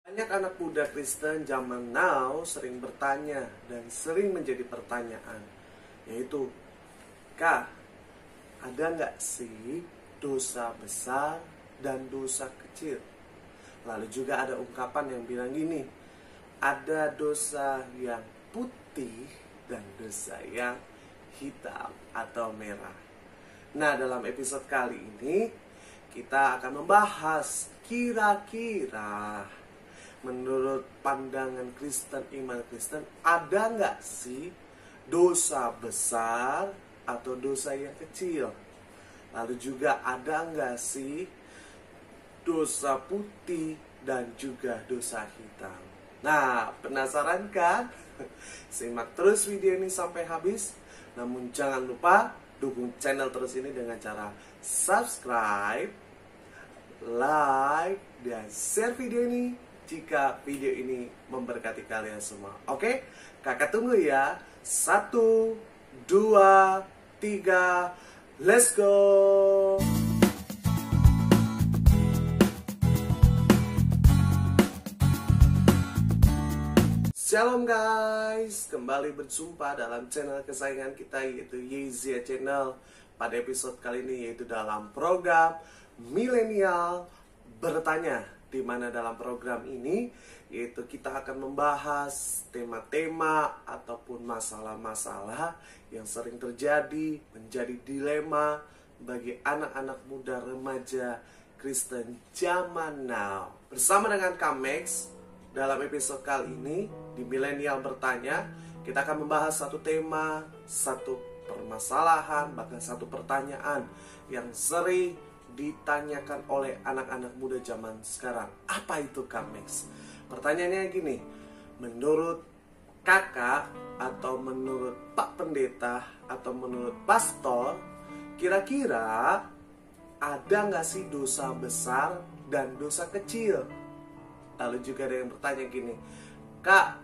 Banyak anak muda Kristen zaman now sering bertanya dan sering menjadi pertanyaan, yaitu, Kak, ada nggak sih dosa besar dan dosa kecil? Lalu juga ada ungkapan yang bilang gini, ada dosa yang putih dan dosa yang hitam atau merah. Nah, dalam episode kali ini kita akan membahas kira-kira menurut pandangan Kristen, iman Kristen, ada nggak sih dosa besar atau dosa yang kecil? Lalu juga ada nggak sih dosa putih dan juga dosa hitam? Nah, penasaran kan? Simak terus video ini sampai habis. Namun jangan lupa dukung channel terus ini dengan cara subscribe, like, dan share video ini jika video ini memberkati kalian semua. Oke? Kakak tunggu ya. 1, 2, 3, let's go! Shalom guys, kembali berjumpa dalam channel kesayangan kita yaitu Yezia Channel. Pada episode kali ini yaitu dalam program Milenial Bertanya, di mana dalam program ini yaitu kita akan membahas tema-tema ataupun masalah-masalah yang sering terjadi, menjadi dilema bagi anak-anak muda remaja Kristen zaman now. Bersama dengan Kamex, dalam episode kali ini di Milenial Bertanya, kita akan membahas satu tema, satu permasalahan, bahkan satu pertanyaan yang sering ditanyakan oleh anak-anak muda zaman sekarang. Apa itu Kamex? Pertanyaannya gini, menurut kakak atau menurut Pak Pendeta atau menurut pastor, kira-kira ada nggak sih dosa besar dan dosa kecil? Lalu juga ada yang bertanya gini, Kak,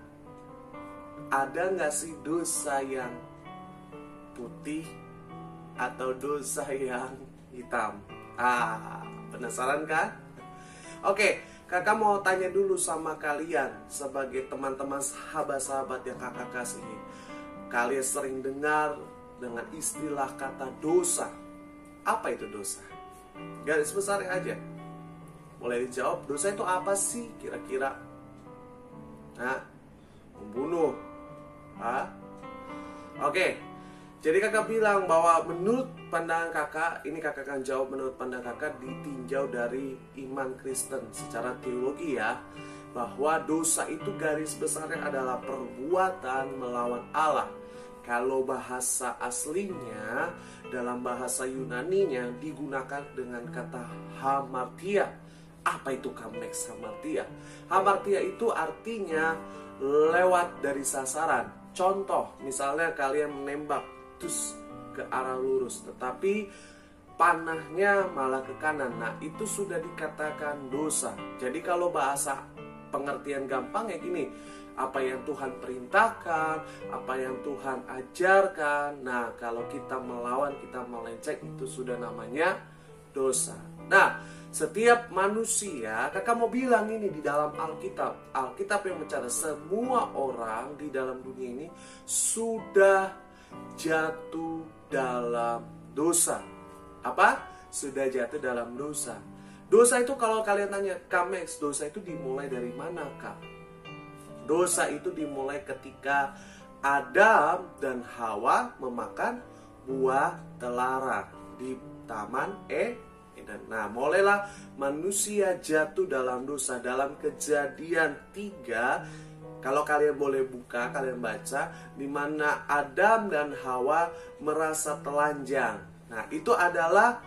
ada nggak sih dosa yang putih atau dosa yang hitam? Penasaran kan? Oke, kakak mau tanya dulu sama kalian sebagai teman-teman sahabat-sahabat yang kakak kasihi. Kalian sering dengar dengan istilah kata dosa. Apa itu dosa? Garis besar aja. Boleh dijawab, dosa itu apa sih kira-kira? Membunuh. Oke. Jadi kakak bilang bahwa menurut pandangan kakak, ini kakak akan jawab menurut pandangan kakak ditinjau dari iman Kristen secara teologi ya, bahwa dosa itu garis besarnya adalah perbuatan melawan Allah. Kalau bahasa aslinya, dalam bahasa Yunaninya digunakan dengan kata hamartia. Apa itu Kamex hamartia? Hamartia itu artinya lewat dari sasaran. Contoh, misalnya kalian menembak ke arah lurus, tetapi panahnya malah ke kanan. Nah, itu sudah dikatakan dosa. Jadi kalau bahasa pengertian gampang ya gini, apa yang Tuhan perintahkan, apa yang Tuhan ajarkan. Nah, kalau kita melawan, kita melenceng, itu sudah namanya dosa. Nah, setiap manusia, kakak mau bilang ini di dalam Alkitab yang mencatat semua orang di dalam dunia ini sudah jatuh dalam dosa. Apa? Sudah jatuh dalam dosa. Dosa itu kalau kalian tanya, Kamex, dosa itu dimulai dari mana, Kak? Dosa itu dimulai ketika Adam dan Hawa memakan buah terlarang di Taman Eden. Nah, mulailah manusia jatuh dalam dosa. Dalam Kejadian 3, kalau kalian boleh buka, kalian baca, di mana Adam dan Hawa merasa telanjang. Nah, itu adalah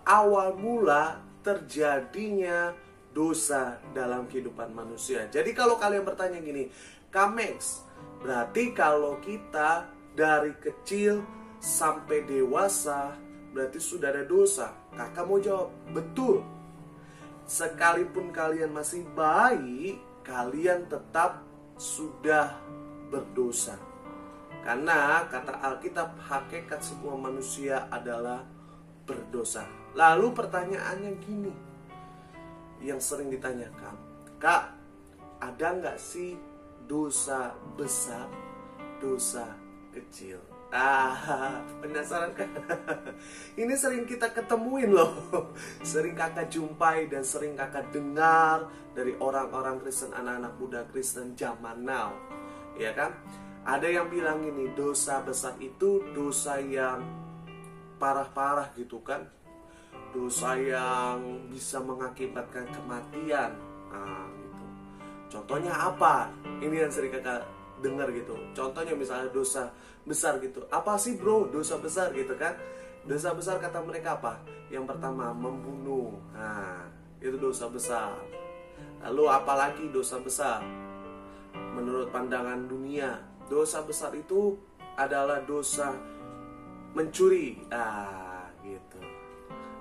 awal mula terjadinya dosa dalam kehidupan manusia. Jadi kalau kalian bertanya gini, Kamex, berarti kalau kita dari kecil sampai dewasa, berarti sudah ada dosa. Kakak mau jawab, betul. Sekalipun kalian masih bayi, kalian tetap sudah berdosa. Karena kata Alkitab, hakikat semua manusia adalah berdosa. Lalu pertanyaannya gini, yang sering ditanyakan, Kak, ada nggak sih dosa besar, dosa kecil? Penasaran kan? Ini sering kita ketemuin loh. Sering kakak jumpai dan sering kakak dengar dari orang-orang Kristen, anak-anak muda Kristen zaman now, ya kan? Ada yang bilang ini, dosa besar itu dosa yang parah-parah gitu kan, dosa yang bisa mengakibatkan kematian. Gitu. Contohnya apa? Ini yang sering kakak dengar gitu. Contohnya misalnya dosa besar gitu. Apa sih bro dosa besar gitu kan? Dosa besar kata mereka apa? Yang pertama membunuh. Itu dosa besar. Lalu apalagi dosa besar? Menurut pandangan dunia, dosa besar itu adalah dosa mencuri. Gitu.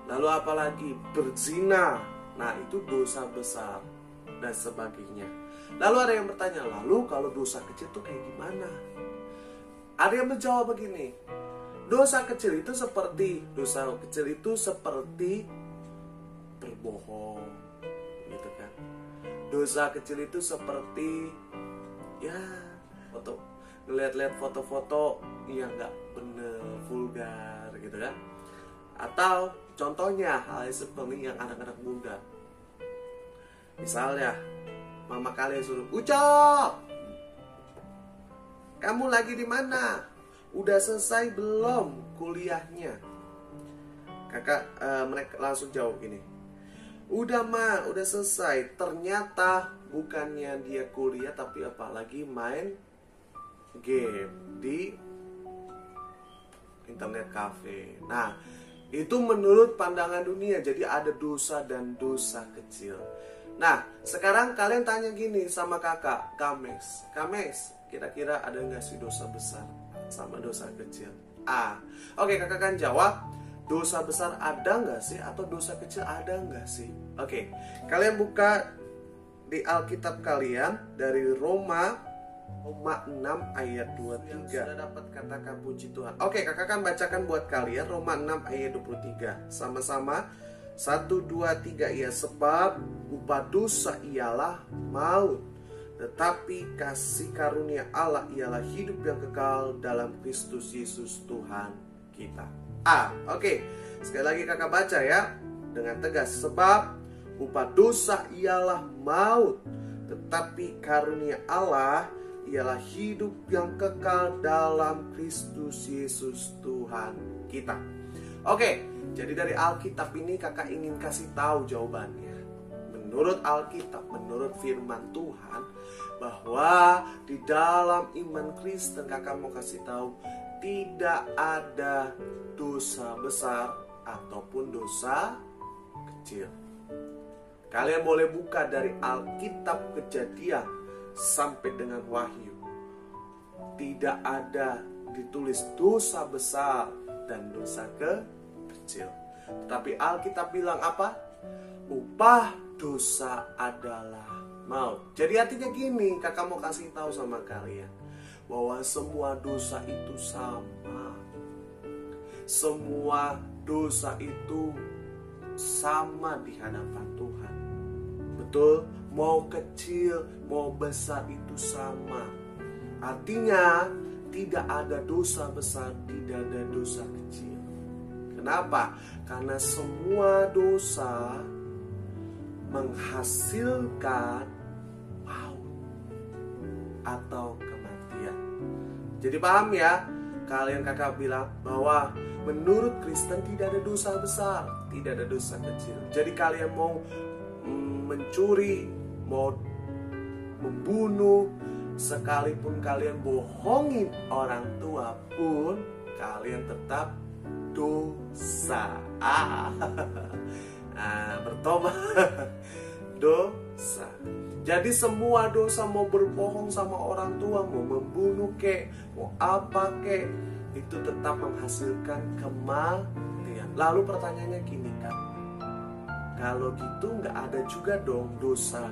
Lalu apalagi berzina. Nah, itu dosa besar dan sebagainya. Lalu ada yang bertanya, lalu kalau dosa kecil itu kayak gimana? Ada yang menjawab begini, dosa kecil itu seperti berbohong, gitu kan? Dosa kecil itu seperti ngeliat-liat foto-foto yang nggak bener, vulgar, gitu kan? Atau contohnya hal seperti yang anak-anak muda, misalnya mama kalian suruh, Ucok, kamu lagi di mana? Udah selesai belum kuliahnya? Mereka langsung jawab gini, udah ma, udah selesai. Ternyata bukannya dia kuliah, tapi apalagi main game di internet cafe. Nah, itu menurut pandangan dunia. Jadi ada dosa dan dosa kecil. Nah, sekarang kalian tanya gini sama kakak, Kames, kira-kira ada nggak sih dosa besar sama dosa kecil? Oke, kakak kan jawab, dosa besar ada nggak sih atau dosa kecil ada nggak sih? Oke, kalian buka di Alkitab kalian dari Roma 6 ayat 23. Sudah dapat katakan puji Tuhan. Oke, kakak kan bacakan buat kalian Roma 6 ayat 23. Sama-sama 1, 2, 3 ya. Sebab upah dosa ialah maut, tetapi kasih karunia Allah ialah hidup yang kekal dalam Kristus Yesus Tuhan kita. Oke. Sekali lagi kakak baca ya dengan tegas. Sebab upah dosa ialah maut, tetapi karunia Allah ialah hidup yang kekal dalam Kristus Yesus Tuhan kita. Oke, jadi dari Alkitab ini kakak ingin kasih tahu jawabannya. Menurut Alkitab, menurut firman Tuhan, bahwa di dalam iman Kristen kakak mau kasih tahu tidak ada dosa besar ataupun dosa kecil. Kalian boleh buka dari Alkitab Kejadian sampai dengan Wahyu. Tidak ada ditulis dosa besar dan dosa kecil. Tetapi Alkitab bilang apa? Upah dosa adalah maut. Jadi artinya gini, kakak mau kasih tahu sama kalian bahwa semua dosa itu sama. Semua dosa itu sama di hadapan Tuhan. Betul? Mau kecil, mau besar itu sama. Artinya tidak ada dosa besar, tidak ada dosa kecil. Kenapa? Karena semua dosa menghasilkan maut atau kematian. Jadi paham ya? Kalian kakak bilang bahwa menurut Kristen tidak ada dosa besar, tidak ada dosa kecil. Jadi kalian mau mencuri, mau membunuh, sekalipun kalian bohongin orang tua pun kalian tetap dosa. Bertobat dosa. Jadi semua dosa, mau berbohong sama orang tua, mau membunuh kek, mau apa kek, itu tetap menghasilkan kematian. Lalu pertanyaannya gini kan, kalau gitu nggak ada juga dong dosa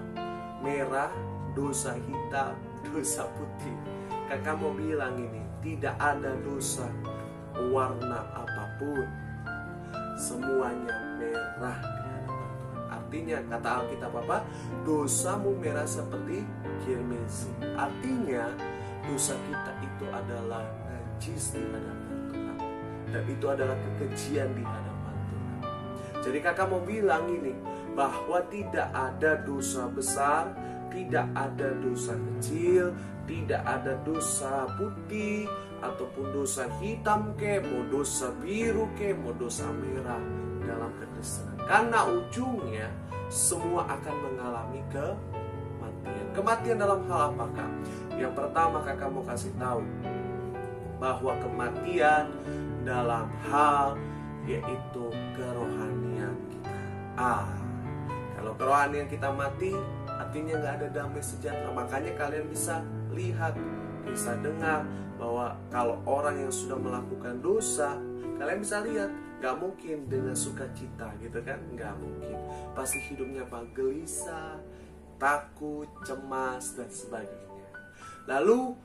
merah, dosa hitam, dosa putih. Kakak mau bilang ini, tidak ada dosa warna apapun, semuanya merah di hadapan Tuhan. Artinya kata Alkitab apa? Dosamu merah seperti kirmisi. Artinya dosa kita itu adalah najis di hadapan Tuhan, dan itu adalah kekejian di hadapan Tuhan. Jadi kakak mau bilang ini, bahwa tidak ada dosa besar, tidak ada dosa kecil, tidak ada dosa putih ataupun dosa hitam ke, mau dosa biru ke, mau dosa merah dalam kekristenan. Karena ujungnya semua akan mengalami kematian. Kematian dalam hal apakah? Yang pertama kakak mau kasih tahu bahwa kematian dalam hal yaitu kerohanian kita. Kalau kerohanian kita mati, artinya nggak ada damai sejahtera. Makanya kalian bisa lihat, bisa dengar bahwa kalau orang yang sudah melakukan dosa, kalian bisa lihat nggak mungkin dengan sukacita gitu kan, nggak mungkin. Pasti hidupnya gelisah, takut, cemas dan sebagainya. Lalu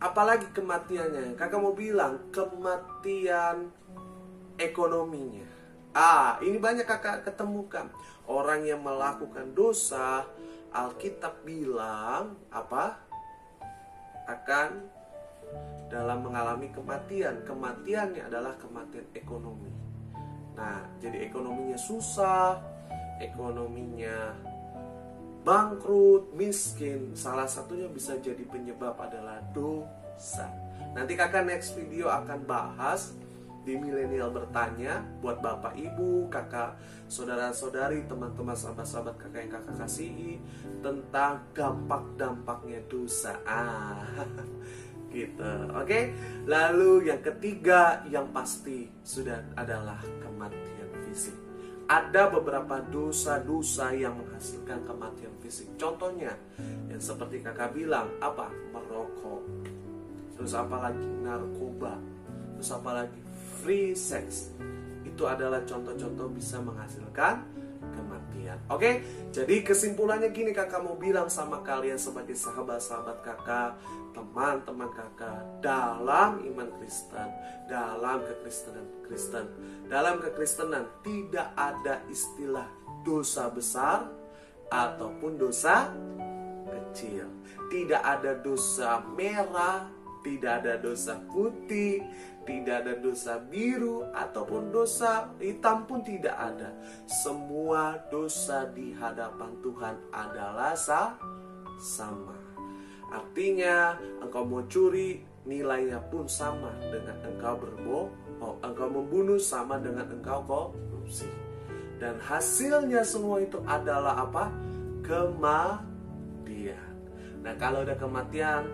apalagi kematiannya? Kakak mau bilang kematian ekonominya. Ini banyak kakak ketemukan. Orang yang melakukan dosa, Alkitab bilang apa? Akan dalam mengalami kematian. Kematiannya adalah kematian ekonomi. Nah, jadi ekonominya susah, ekonominya bangkrut, miskin. Salah satunya bisa jadi penyebab adalah dosa. Nanti kakak next video akan bahas di Milenial Bertanya buat bapak ibu, kakak, saudara-saudari, teman-teman, sahabat-sahabat kakak yang kakak kasihi, tentang dampak-dampaknya dosa. Gitu, oke? Lalu yang ketiga yang pasti sudah adalah kematian fisik. Ada beberapa dosa-dosa yang menghasilkan kematian fisik. Contohnya, yang seperti kakak bilang, apa? Merokok. Terus apa lagi? Narkoba. Terus apa lagi? Free sex. Itu adalah contoh-contoh bisa menghasilkan kematian. Oke? Jadi kesimpulannya gini, kakak mau bilang sama kalian sebagai sahabat-sahabat kakak, teman-teman kakak, dalam iman Kristen, dalam kekristenan Kristen, dalam kekristenan tidak ada istilah dosa besar ataupun dosa kecil. Tidak ada dosa merah, tidak ada dosa putih, tidak ada dosa biru ataupun dosa hitam pun tidak ada. Semua dosa di hadapan Tuhan adalah sama. Artinya engkau mau curi, nilainya pun sama dengan engkau berbohong. Engkau membunuh sama dengan engkau korupsi. Dan hasilnya semua itu adalah apa? Kematian. Nah, kalau ada kematian,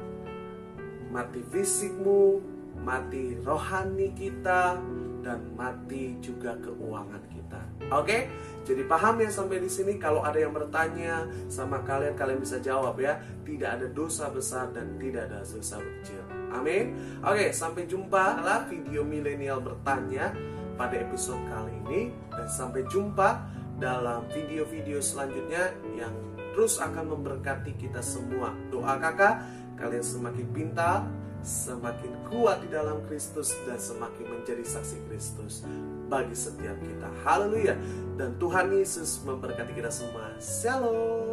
mati fisikmu, mati rohani kita, dan mati juga keuangan kita. Oke? Jadi paham ya sampai di sini? Kalau ada yang bertanya sama kalian, kalian bisa jawab ya. Tidak ada dosa besar dan tidak ada dosa kecil. Amin. Oke, sampai jumpa lah video Milenial Bertanya pada episode kali ini, dan sampai jumpa dalam video-video selanjutnya yang terus akan memberkati kita semua. Doa kakak, kalian semakin pintar, semakin kuat di dalam Kristus, dan semakin menjadi saksi Kristus bagi setiap kita. Haleluya. Dan Tuhan Yesus memberkati kita semua. Shalom.